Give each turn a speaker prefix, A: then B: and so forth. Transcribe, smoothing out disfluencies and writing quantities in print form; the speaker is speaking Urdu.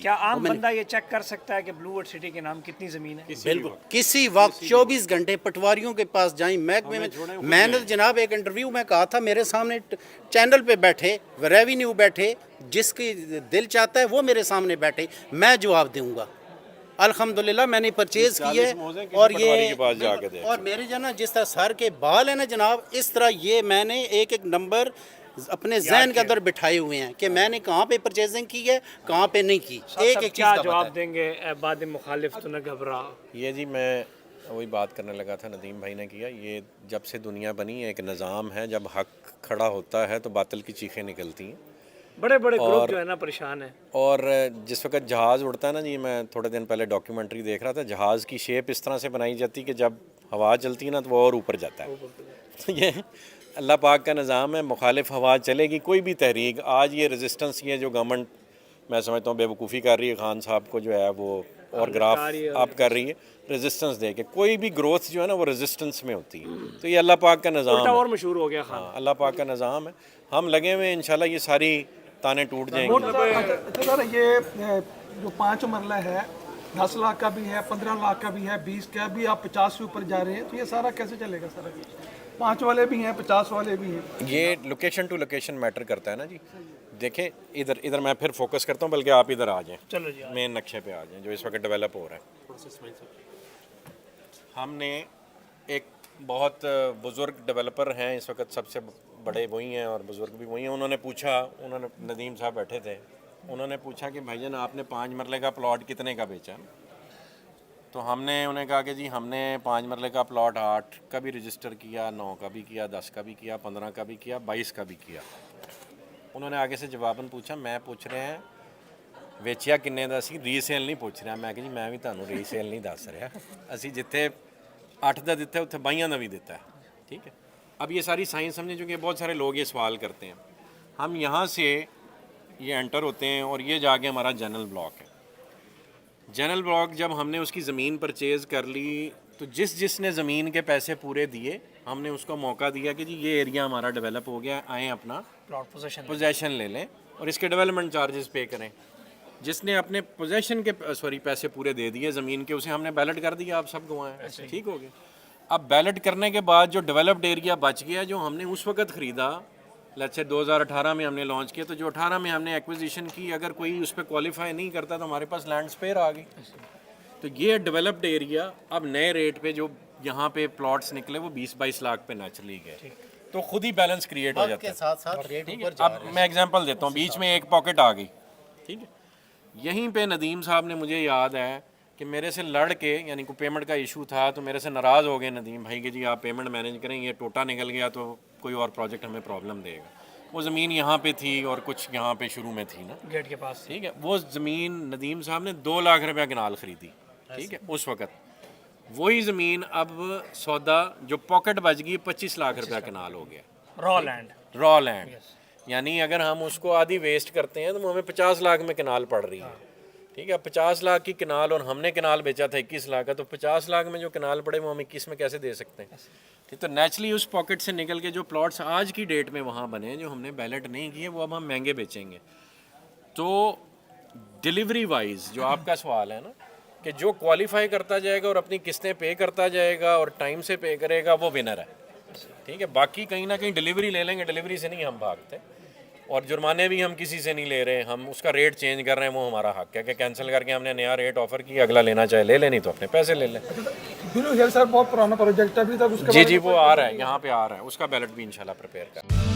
A: کیا عام بندہ یہ چیک کر سکتا ہے کہ بلو ورڈ سٹی کے نام کتنی زمین ہے؟
B: بالکل کسی وقت 24 گھنٹے پٹواریوں کے پاس جائیں محکمے میں نے جناب ایک انٹرویو میں کہا تھا میرے سامنے چینل پہ بیٹھے ریونیو بیٹھے جس کی دل چاہتا ہے وہ میرے سامنے بیٹھے میں جواب دوں گا. الحمدللہ میں نے پرچیز کی ہے اور یہ اور میرے جو نا جس طرح سر کے بال ہیں نا جناب اس طرح یہ میں نے ایک ایک نمبر اپنے ذہن کے اندر بٹھائے ہوئے ہیں کہ میں نے کہاں پہ پرچیزنگ کی ہے کہاں پہ نہیں کی. ایک ایک
A: کیا
B: چیز
A: جواب دیں گے بعد مخالف تو نہ گھبرا؟
C: یہ جی میں وہی بات کرنے لگا تھا ندیم بھائی نے کیا. یہ جب سے دنیا بنی ایک نظام ہے جب حق کھڑا ہوتا ہے تو باطل کی چیخیں نکلتی ہیں.
A: بڑے بڑے گروپ جو ہے نا پریشان ہیں.
C: اور جس وقت جہاز اڑتا ہے نا جی میں تھوڑے دن پہلے ڈاکیومنٹری دیکھ رہا تھا جہاز کی شیپ اس طرح سے بنائی جاتی کہ جب ہوا چلتی ہے نا تو وہ اور اوپر جاتا ہے. تو یہ اللہ پاک کا نظام ہے. مخالف ہوا چلے گی کوئی بھی تحریک. آج یہ ریزسٹنس یہ جو گورنمنٹ میں سمجھتا ہوں بے وقوفی کر رہی ہے خان صاحب کو جو ہے وہ اور گراف آپ کر رہی ہے ریزسٹنس دے کے. کوئی بھی گروتھ جو ہے نا وہ ریزسٹنس میں ہوتی ہے. تو یہ اللہ پاک کا نظام ہے.
A: اور مشہور ہو گیا خان.
C: اللہ پاک کا نظام ہے. ہم لگے ہوئے انشاءاللہ یہ ساری تانے ٹوٹ جائیں گے.
D: سر یہ جو 5 مرلہ ہے 10 لاکھ کا بھی ہے 15 لاکھ کا بھی ہے 20 کا بھی آپ 50 سے اوپر جا رہے ہیں تو یہ سارا کیسے چلے گا سر؟ 5 والے بھی ہیں 50 والے بھی ہیں.
C: یہ لوکیشن ٹو لوکیشن میٹر کرتا ہے نا جی. دیکھیں ادھر میں پھر فوکس کرتا ہوں بلکہ آپ ادھر آ جائیں.
A: چلو جی
C: مین نقشے پہ آ جائیں جو اس وقت ڈیولپ ہو رہا ہے. ہم نے ایک بہت بزرگ ڈیولپر ہیں اس وقت سب سے بڑے وہی ہیں اور بزرگ بھی وہی ہیں. انہوں نے پوچھا ندیم صاحب بیٹھے تھے انہوں نے پوچھا کہ بھائی جان آپ نے 5 مرلے کا پلاٹ کتنے کا بیچا؟ تو ہم نے انہیں کہا کہ جی ہم نے 5 مرلے کا پلاٹ 8 کا بھی رجسٹر کیا 9 کا بھی کیا 10 کا بھی کیا 15 کا بھی کیا 22 کا بھی کیا. انہوں نے آگے سے جواباً پوچھا میں پوچھ رہے ہیں ਵੇਚਿਆ ਕਿੰਨੇ ਦਾ ਸੀ ਰੀਸੇਲ ਨਹੀਂ ਪੁੱਛ ਰਿਹਾ. ਮੈਂ ਕਿ ਜੀ ਮੈਂ ਵੀ ਤੁਹਾਨੂੰ ਰੀਸੇਲ ਨਹੀਂ ਦੱਸ ਰਿਹਾ. ਅਸੀਂ ਜਿੱਥੇ 8 ਦਾ ਦਿੱਤਾ ਉੱਥੇ 22 ਦਾ ਵੀ ਦਿੱਤਾ ہے. ٹھیک ہے. اب یہ ساری سائنس سمجھیں چونکہ بہت سارے لوگ یہ سوال کرتے ہیں. ہم یہاں سے یہ انٹر ہوتے ہیں اور یہ جا کے ہمارا جنرل بلاک ہے. جنرل بلاک جب ہم نے اس کی زمین پرچیز کر لی تو جس نے زمین کے پیسے پورے دیے ہم نے اس کو موقع دیا کہ جی یہ ایریا ہمارا ڈیولپ ہو گیا آئیں اپنا پوزیشن لے لیں اور اس کے ڈیولپمنٹ چارجز پے کریں. جس نے اپنے پوزیشن کے پیسے پورے دے دیے زمین کے اسے ہم نے بیلٹ کر دیا. آپ سب گواہ ہیں. ٹھیک ہو گیا. اب بیلٹ کرنے کے بعد جو ڈیولپڈ ایریا بچ گیا جو ہم نے اس وقت خریدا لیٹس سے 2018 میں ہم نے لانچ کیا تو جو 18 میں ہم نے ایکوزیشن کی اگر کوئی اس پہ کوالیفائی نہیں کرتا تو ہمارے پاس لینڈ اسپیئر آ گئی. تو یہ ڈیولپڈ ایریا اب نئے ریٹ پہ جو یہاں پہ پلاٹس نکلے وہ 20-22 لاکھ پہ نیچرلی گئے تو خود ہی بیلنس کریٹ ہو جاتا ہے. اب میں ایگزامپل دیتا ہوں. بیچ میں ایک پاکٹ آ گئی. ٹھیک ہے. یہیں پہ ندیم صاحب نے مجھے یاد ہے کہ میرے سے لڑ کے یعنی کوئی پیمنٹ کا ایشو تھا تو میرے سے ناراض ہو گئے ندیم بھائی کہ جی آپ پیمنٹ مینیج کریں یہ ٹوٹا نکل گیا تو کوئی اور پروجیکٹ ہمیں پرابلم دے گا. وہ زمین یہاں پہ تھی اور کچھ یہاں پہ شروع میں تھی نا
A: گیٹ کے پاس.
C: ٹھیک ہے. وہ زمین ندیم صاحب نے 2 لاکھ روپیہ کنال خریدی. ٹھیک ہے. اس وقت وہی زمین اب سودا جو پاکٹ بچ گئی 25 لاکھ روپیہ کنال ہو گیا. را لینڈ یعنی اگر ہم اس کو آدھی ویسٹ کرتے ہیں تو ہمیں 50 لاکھ میں کنال پڑ رہی ہے. ٹھیک ہے. 50 لاکھ کی کنال اور ہم نے کنال بیچا تھا 21 لاکھ کا تو 50 لاکھ میں جو کنال پڑے وہ ہم 21 میں کیسے دے سکتے ہیں. ٹھیک. تو نیچرلی اس پاکٹ سے نکل کے جو پلاٹس آج کی ڈیٹ میں وہاں بنے جو ہم نے بیلٹ نہیں کیے وہ اب ہم مہنگے بیچیں گے. تو ڈیلیوری وائز جو آپ کا سوال ہے نا کہ جو کوالیفائی کرتا جائے گا اور اپنی قسطیں پے کرتا جائے گا اور ٹائم سے پے کرے گا وہ ونر ہے. ٹھیک ہے. باقی کہیں نہ کہیں ڈیلیوری لے لیں گے. ڈیلیوری سے نہیں ہم بھاگتے اور جرمانے بھی ہم کسی سے نہیں لے رہے. ہم اس کا ریٹ چینج کر رہے ہیں وہ ہمارا حق ہے کہ کینسل کر کے ہم نے نیا ریٹ آفر کیا اگلا لینا چاہے لے لیں نہیں تو اپنے پیسے لے لیں.
D: بلو ہل سر بہت پرانا پروجیکٹ ہے ابھی تک اس کا
C: جی وہ آ رہا ہے یہاں پہ آ رہا ہے اس کا بیلٹ بھی انشاءاللہ پریپیئر کر